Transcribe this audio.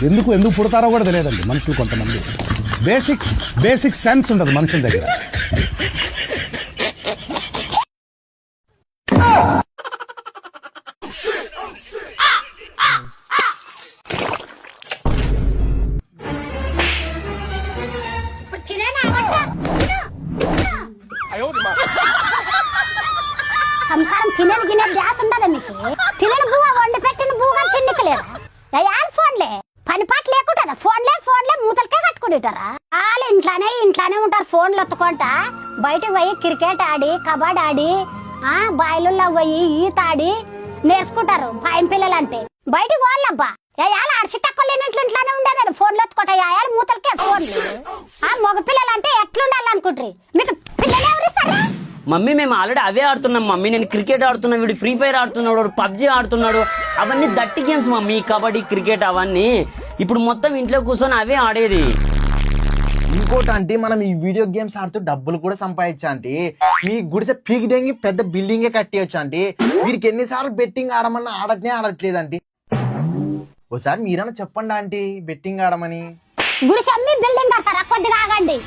ఎందుకు ఎందుకు పుడతారో కూడా తెలియదండి మనుషులు కొంతమంది. బేసిక్ సెన్స్ ఉండదు మనుషుల దగ్గర. సంసారం తినేది గినేది గ్యాస్ ఉండదా మీకు? తినని బువ్వ వండి పెట్టిన బువ్వ తిన్నికలేరా? ఫోన్లే పని పాట లేకుండా ఫోన్లే మూతలకే కట్టుకుంటారా? వాళ్ళు ఇంట్లోనే ఉంటారు. ఫోన్లు ఒత్తుకుంటా బయటకు పోయి క్రికెట్ ఆడి కబడ్డీ ఆడి బాయిలుల్లో పోయి ఈత ఆడి నేర్చుకుంటారు. పాయం పిల్లలు అంటే బయటకు వాళ్ళబ్బా యాయాలు అడిసి తక్కువ లేనట్లుంట్లోనే ఉండేది. ఫోన్లు ఒత్తుకుంటా యాయాలు మూతలకే ఫోన్లు. మగ పిల్లలు అంటే ఎట్లుండాలనుకుంటారు? మీకు పిల్లలు ఎవరిస్తారా? మమ్మీ మేము ఆల్రెడీ అవే ఆడుతున్నాం మమ్మీ. నేను క్రికెట్ ఆడుతున్నా, వీడు ఫ్రీ ఫైర్ ఆడుతున్నాడు, పబ్జీ ఆడుతున్నాడు. అవన్నీ దట్టి గేమ్స్ మమ్మీ, కబడ్డీ క్రికెట్ అవన్నీ. ఇప్పుడు మొత్తం ఇంట్లో కూర్చొని అవే ఆడేది. ఇంకోటి అంటే మనం ఈ వీడియో గేమ్స్ ఆడుతూ డబ్బులు కూడా సంపాదించా అంటే మీ గుడిసె పీకి దెంగి పెద్ద బిల్డింగే కట్టేయచ్చు అంటే వీరికి ఎన్నిసార్లు బెట్టింగ్ ఆడమన్నా ఆడట్లేదండి. ఒకసారి మీరన్నా చెప్పండి ఆంటీ బెట్టింగ్ ఆడమని. గుడిసె అమ్మి బిల్డింగ్ కడతారా? కొద్దిగా ఆగండి.